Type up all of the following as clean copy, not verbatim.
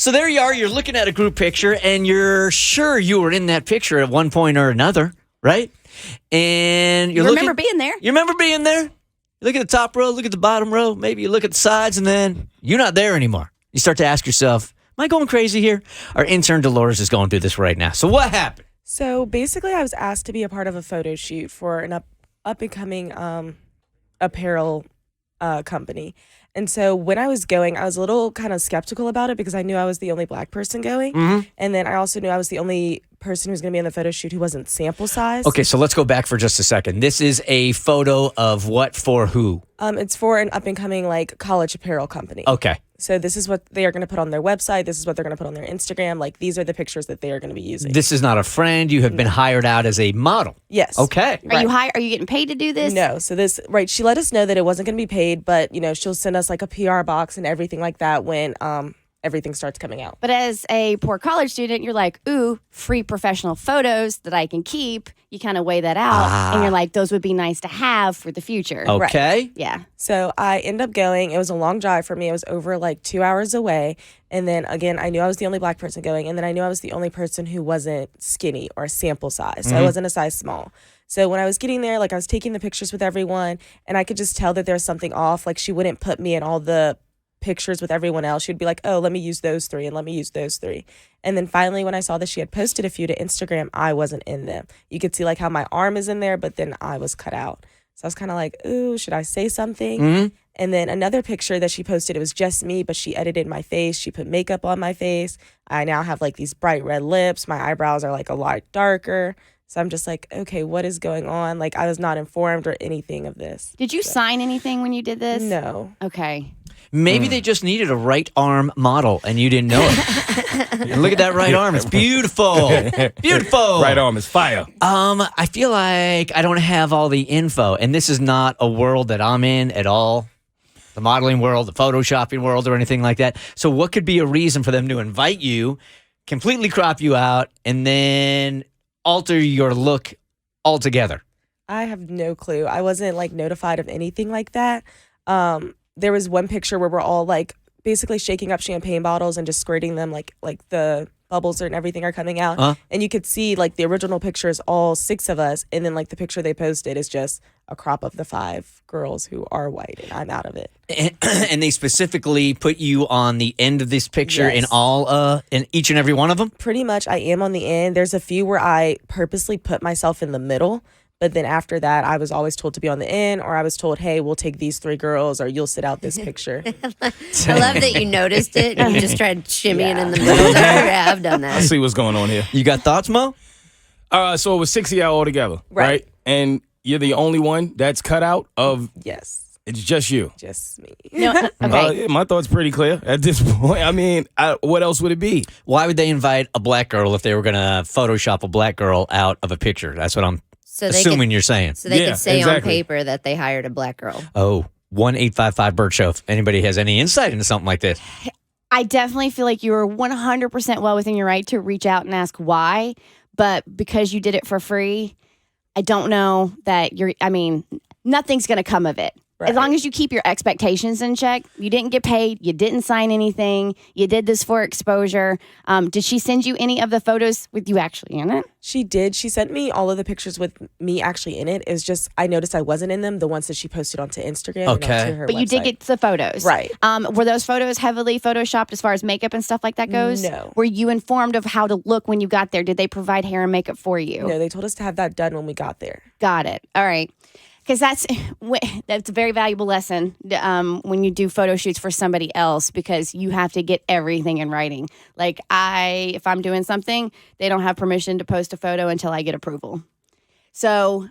So there you are. You're looking at a group picture, and you're sure you were in that picture at one point or another, right? And you remember being there. You remember being there? You look at the top row, look at the bottom row, maybe you look at the sides, and then you're not there anymore. You start to ask yourself, am I going crazy here? Our intern Dolores is going through this right now. So what happened? So basically, I was asked to be a part of a photo shoot for an up-and-coming apparel company. And so when I was going, I was a little kind of skeptical about it because I knew I was the only Black person going. Mm-hmm. And then I also knew I was the only person who was going to be in the photo shoot who wasn't sample size. Okay, so let's go back for just a second. This is a photo of what for who? It's for an up-and-coming college apparel company. Okay. So this is what they are going to put on their website. This is what they're going to put on their Instagram. These are the pictures that they are going to be using. This is not a friend. You have been hired out as a model. Yes. Okay. Are you getting paid to do this? No. So she let us know that it wasn't going to be paid, but she'll send us a PR box and everything like that when everything starts coming out. But as a poor college student, you're like, ooh, free professional photos that I can keep. You kind of weigh that out, and you're like, those would be nice to have for the future. Okay. Right. Yeah. So I end up going. It was a long drive for me. It was over 2 hours away. And then again, I knew I was the only Black person going. And then I knew I was the only person who wasn't skinny or sample size. So I wasn't a size small. So when I was getting there, I was taking the pictures with everyone, and I could just tell that there was something off. She wouldn't put me in all the pictures with everyone else. She'd be like, oh, let me use those 3 and let me use those 3. And then finally, when I saw that she had posted a few to Instagram, I wasn't in them. You could see how my arm is in there, but then I was cut out. So I was kind of like, ooh, should I say something? Mm-hmm. And then another picture that she posted, it was just me, but she edited my face. She put makeup on my face. I now have these bright red lips. My eyebrows are a lot darker. So I'm just like, okay, what is going on? I was not informed or anything of this. Did you sign anything when you did this? No. Okay. Maybe they just needed a right arm model and you didn't know it. Look at that right arm. It's beautiful. Beautiful. Right arm is fire. I feel like I don't have all the info, and this is not a world that I'm in at all. The modeling world, the photoshopping world, or anything like that. So what could be a reason for them to invite you, completely crop you out, and then alter your look altogether? I have no clue. I wasn't notified of anything like that. There was one picture where we're all basically shaking up champagne bottles and just squirting them like the bubbles and everything are coming out. And you could see the original picture is all 6 of us, and then the picture they posted is just a crop of the 5 girls who are white, and I'm out of it. And they specifically put you on the end of this picture Yes. in each and every one of them? Pretty much I am on the end. There's a few where I purposely put myself in the middle. But then after that, I was always told to be on the end, or I was told, hey, we'll take these 3 girls, or you'll sit out this picture. I love that you noticed it and you just tried shimmying in the middle. Yeah, I've done I that. see what's going on here. You got thoughts, Mo? So it was 60 y'all altogether, right? And you're the only one that's cut out of. Yes, It's just you. just me. No, okay. Yeah, my thought's pretty clear at this point. I mean, what else would it be? Why would they invite a Black girl if they were going to Photoshop a Black girl out of a picture? That's what I'm assuming you're saying. So they Yeah, could say exactly. on paper that they hired a Black girl. Oh, 1-855-BERT show. If anybody has any insight into something like this. I definitely feel like you were 100% well within your right to reach out and ask why, but because you did it for free, I don't know that nothing's going to come of it. Right. As long as you keep your expectations in check, you didn't get paid, you didn't sign anything, you did this for exposure. Did she send you any of the photos with you actually in it? She did. She sent me all of the pictures with me actually in it. It was just, I noticed I wasn't in them, the ones that she posted onto Instagram. Okay. And onto her But you did website. get the photos. Right. Were those photos heavily photoshopped as far as makeup and stuff like that goes? No. Were you informed of how to look when you got there? Did they provide hair and makeup for you? No, they told us to have that done when we got there. Got it. All right. Because that's a very valuable lesson when you do photo shoots for somebody else, because you have to get everything in writing. If I'm doing something, they don't have permission to post a photo until I get approval. So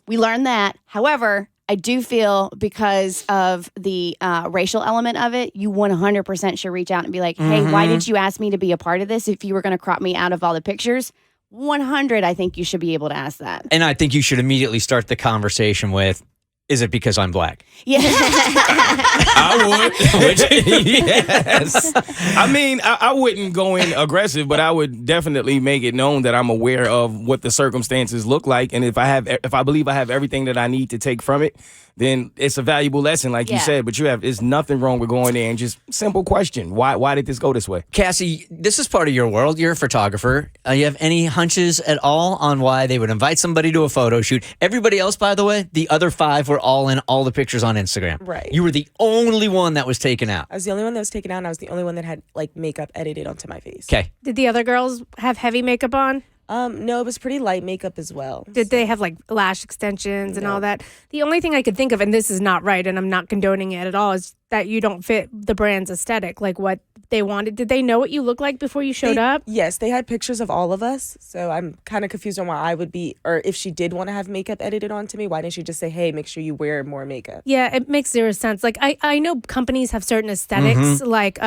we learned that. However, I do feel because of the racial element of it, you 100% should reach out and be like, hey, why did you ask me to be a part of this if you were going to crop me out of all the pictures? 100, I think you should be able to ask that. And I think you should immediately start the conversation with, is it because I'm Black? Yeah. I would. Yes. I mean, I wouldn't go in aggressive, but I would definitely make it known that I'm aware of what the circumstances look like, and if I believe I have everything that I need to take from it, then it's a valuable lesson, like you Yeah. said. But there's nothing wrong with going there and just simple question. Why did this go this way? Cassie, this is part of your world. You're a photographer. You have any hunches at all on why they would invite somebody to a photo shoot? Everybody else, by the way, the other 5 were all in all the pictures on Instagram. Right. You were the only one that was taken out. I was the only one that was taken out, and I was the only one that had like makeup edited onto my face. Okay. Did the other girls have heavy makeup on? No, it was pretty light makeup as well. Did they have like lash extensions and all that? The only thing I could think of, and this is not right, and I'm not condoning it at all, is that you don't fit the brand's aesthetic, like what they wanted. Did they know what you looked like before you showed up? Yes, they had pictures of all of us. So I'm kind of confused on why I would be, or if she did want to have makeup edited onto me, why didn't she just say, hey, make sure you wear more makeup? Yeah, it makes zero sense. Like I know companies have certain aesthetics, like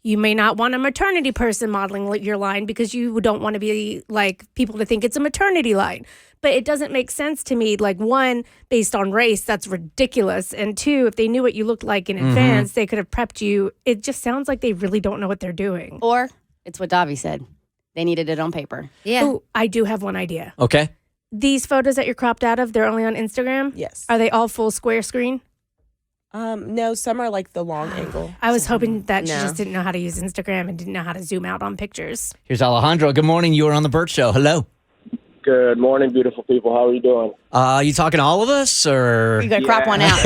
you may not want a maternity person modeling your line because you don't want to be like people to think it's a maternity line. But it doesn't make sense to me. Like, one, based on race, that's ridiculous. And two, if they knew what you looked like in advance, they could have prepped you. It just sounds like they really don't know what they're doing. Or it's what Davi said. They needed it on paper. Yeah. Oh, I do have one idea. Okay. These photos that you're cropped out of, they're only on Instagram? Yes. Are they all full square screen? No, some are like the long angle. I was hoping that she No. just didn't know how to use Instagram and didn't know how to zoom out on pictures. Here's Alejandro. Good morning. You are on the Bert Show. Hello. Good morning, beautiful people. How are you doing? You talking to all of us, or You got to crop one out.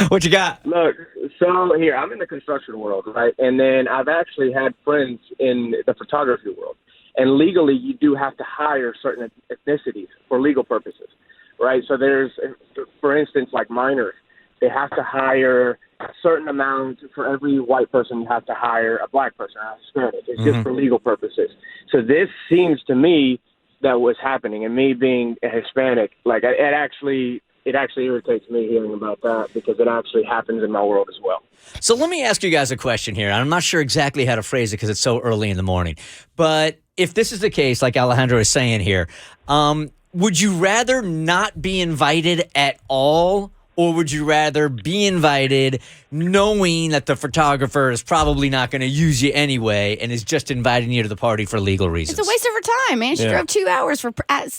what you got? Look, so here, I'm in the construction world, right? And then I've actually had friends in the photography world. And legally, you do have to hire certain ethnicities for legal purposes, right? So there's, for instance, like minors. They have to hire a certain amount for every white person. You have to hire a black person, a Hispanic. It's just for legal purposes. So this seems to me that was happening, and me being a Hispanic, like it actually irritates me hearing about that because it actually happens in my world as well. So let me ask you guys a question here. I'm not sure exactly how to phrase it because it's so early in the morning. But if this is the case, like Alejandro is saying here, would you rather not be invited at all? Or would you rather be invited knowing that the photographer is probably not going to use you anyway and is just inviting you to the party for legal reasons? It's a waste of her time, man. She Yeah. drove 2 hours for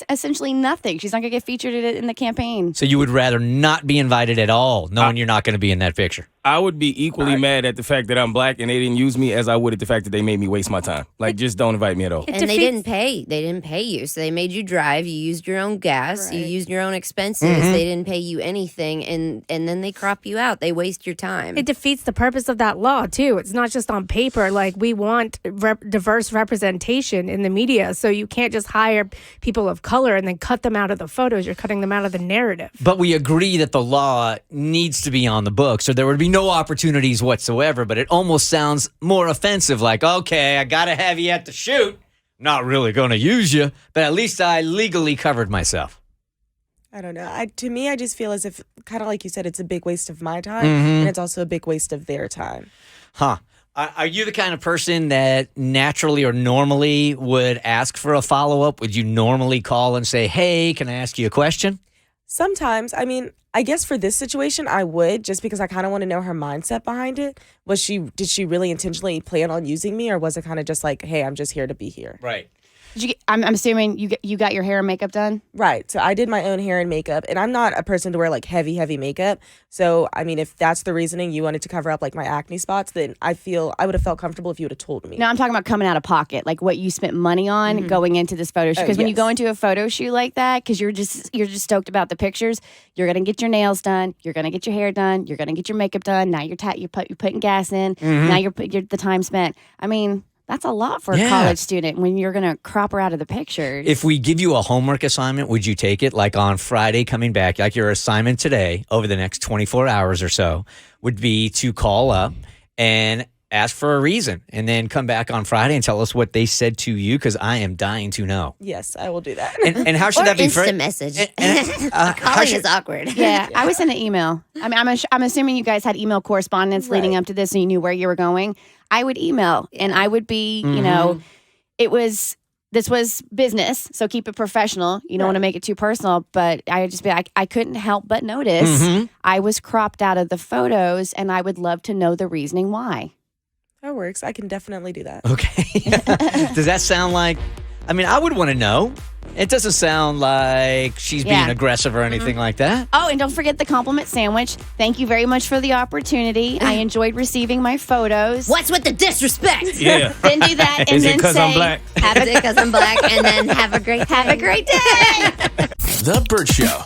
essentially nothing. She's not going to get featured in the campaign. So you would rather not be invited at all, knowing you're not going to be in that picture? I would be equally mad at the fact that I'm black and they didn't use me as I would at the fact that they made me waste my time. Like, just don't invite me at all. It And they defeats- didn't pay. They didn't pay you. So they made you drive. You used your own gas. You Right. used your own expenses. They didn't pay you anything. And then they crop you out. They waste your time. It defeats the purpose of that law, too. It's not just on paper. Like, we want diverse representation in the media. So you can't just hire people of color and then cut them out of the photos. You're cutting them out of the narrative. But we agree that the law needs to be on the books, so there would be no opportunities whatsoever. But it almost sounds more offensive, like, okay, I got to have you at the shoot. Not really going to use you, but at least I legally covered myself. I don't know. To me, I just feel as if, kind of like you said, it's a big waste of my time, and it's also a big waste of their time. Huh. Are you the kind of person that naturally or normally would ask for a follow-up? Would you normally call and say, hey, can I ask you a question? Sometimes, I mean, I guess for this situation, I would, just because I kind of want to know her mindset behind it. Did she really intentionally plan on using me, or was it kind of just like, hey, I'm just here to be here? Right. I'm assuming you got your hair and makeup done? Right. So I did my own hair and makeup, and I'm not a person to wear like heavy makeup. So, I mean, if that's the reasoning you wanted to cover up like my acne spots, then I feel I would have felt comfortable if you would have told me. No, I'm talking about coming out of pocket, like what you spent money on going into this photo shoot. Because when you yes. go into a photo shoot like that, because you're just stoked about the pictures, you're gonna get your nails done, you're gonna get your hair done, you're gonna get your makeup done. Now you're putting gas in. Now you're the time spent. I mean, that's a lot for a Yeah. college student when you're gonna crop her out of the pictures. If we give you a homework assignment, would you take it? Like on Friday coming back, like your assignment today over the next 24 hours or so would be to call up and ask for a reason and then come back on Friday and tell us what they said to you, because I am dying to know. Yes, I will do that. And how should or that be instant phrased? message. How Calling should- is awkward. Yeah, I would send an email. I mean, I'm assuming you guys had email correspondence leading Right. up to this, and you knew where you were going. I would email, and I would be, you know, this was business, so keep it professional. You don't want to make it too personal, but I would just be, I couldn't help but notice I was cropped out of the photos, and I would love to know the reasoning why. That works. I can definitely do that. Okay. Does that sound like I mean, I would want to know. It doesn't sound like she's being Yeah. aggressive or anything like that. Oh, and don't forget the compliment sandwich. Thank you very much for the opportunity. I enjoyed receiving my photos. What's with the disrespect? Yeah. Then do that and Is it then 'cause say, I'm black? Have it because I'm black, and then have a great day. Have a great day. The Bert Show.